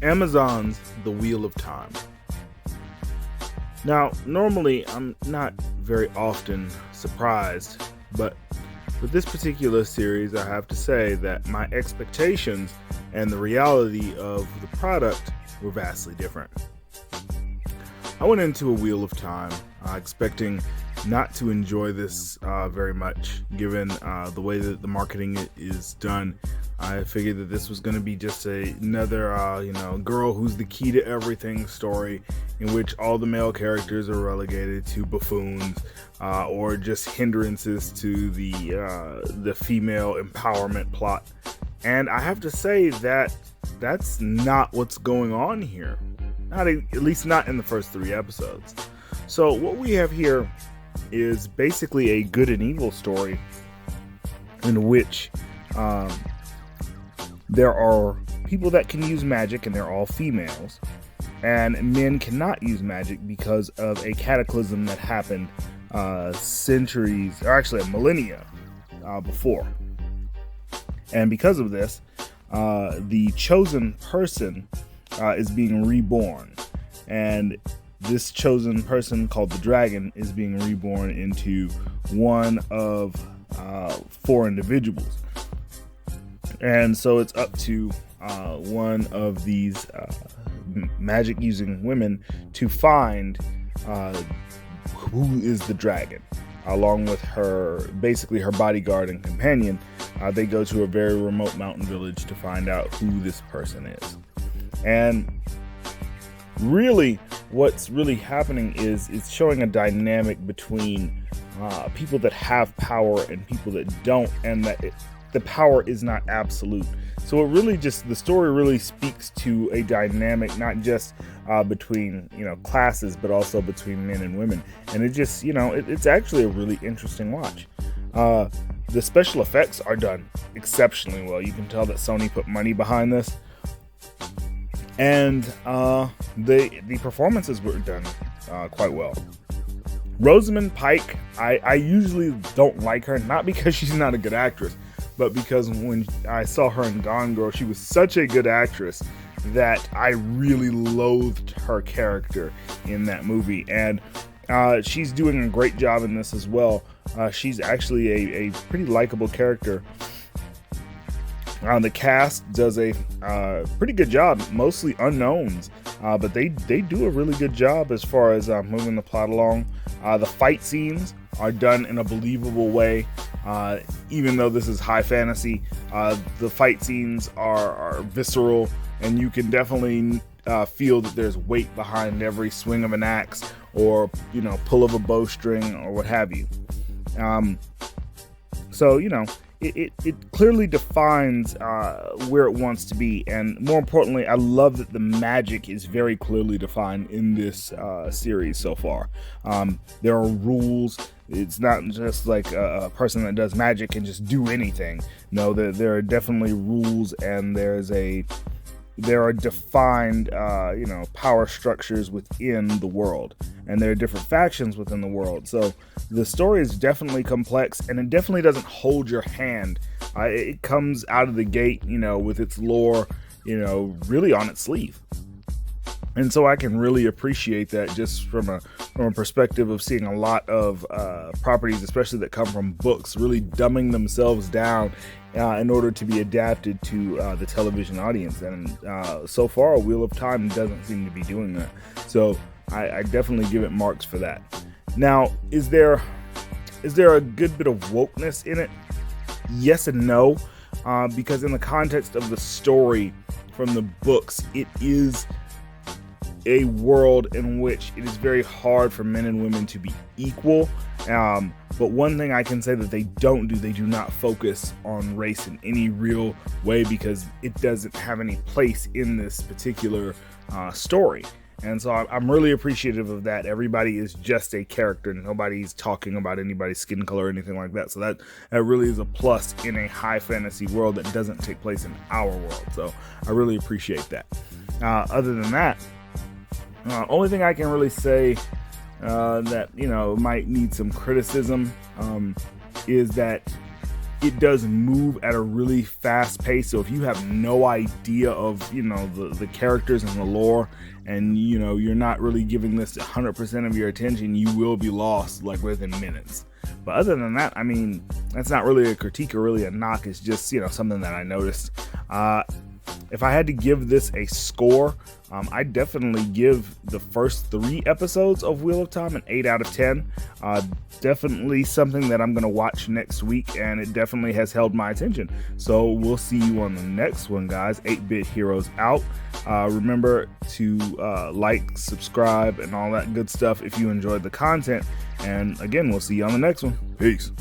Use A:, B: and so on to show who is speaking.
A: Amazon's The Wheel of Time. Now, normally I'm not very often surprised, but with this particular series, I have to say that my expectations and the reality of the product were vastly different. I went into A Wheel of Time expecting not to enjoy this very much, given the way that the marketing is done. I figured that this was going to be just another, girl who's the key to everything story, in which all the male characters are relegated to buffoons or just hindrances to the female empowerment plot. And I have to say that that's not what's going on here. At least not in the first 3 episodes. So what we have here is basically a good and evil story in which there are people that can use magic, and they're all females, and men cannot use magic because of a cataclysm that happened centuries, or actually a millennia before. And because of this, the chosen person is being reborn, and this chosen person, called the dragon, is being reborn into one of 4 individuals. And so it's up to one of these magic using women to find who is the dragon, along with her bodyguard and companion. They go to a very remote mountain village to find out who this person is. And really, what's really happening is it's showing a dynamic between people that have power and people that don't, and that the power is not absolute. So the story really speaks to a dynamic, not just between classes, but also between men and women. And it just it's actually a really interesting watch. The special effects are done exceptionally well. You can tell that Sony put money behind this. And the performances were done quite well. Rosamund Pike, I usually don't like her, not because she's not a good actress, but because when I saw her in Gone Girl, she was such a good actress that I really loathed her character in that movie. And she's doing a great job in this as well. She's actually a pretty likable character. The cast does a pretty good job, mostly unknowns, but they do a really good job as far as moving the plot along. The fight scenes are done in a believable way, even though this is high fantasy. The fight scenes are visceral, and you can definitely feel that there's weight behind every swing of an axe or pull of a bowstring or what have you. So It clearly defines where it wants to be, and more importantly, I love that the magic is very clearly defined in this series so far. There are rules. It's not just like a person that does magic can just do anything. No, there are definitely rules, and there are defined power structures within the world, and there are different factions within the world. So the story is definitely complex, and it definitely doesn't hold your hand. It comes out of the gate with its lore really on its sleeve. And so I can really appreciate that, just from a perspective of seeing a lot of properties, especially that come from books, really dumbing themselves down in order to be adapted to the television audience. And so far, Wheel of Time doesn't seem to be doing that. So I definitely give it marks for that. Now, is there a good bit of wokeness in it? Yes and no, because in the context of the story from the books, it is a world in which it is very hard for men and women to be equal. But one thing I can say that they do not focus on race in any real way, because it doesn't have any place in this particular story. And so I'm really appreciative of that. Everybody is just a character. Nobody's talking about anybody's skin color or anything like that. So that really is a plus in a high fantasy world that doesn't take place in our world. So I really appreciate that. Other than that, only thing I can really say that might need some criticism is that it does move at a really fast pace. So if you have no idea of, you know, the characters and the lore, and, you know, you're not really giving this 100% of your attention, you will be lost like within minutes. But other than that, I mean, that's not really a critique or really a knock. It's just, you know, something that I noticed. If I had to give this a score, I'd definitely give the first 3 episodes of Wheel of Time an 8 out of 10. Definitely something that I'm going to watch next week, and it definitely has held my attention. So we'll see you on the next one, guys. 8-Bit Heroes out. Remember to like, subscribe, and all that good stuff if you enjoyed the content. And again, we'll see you on the next one. Peace.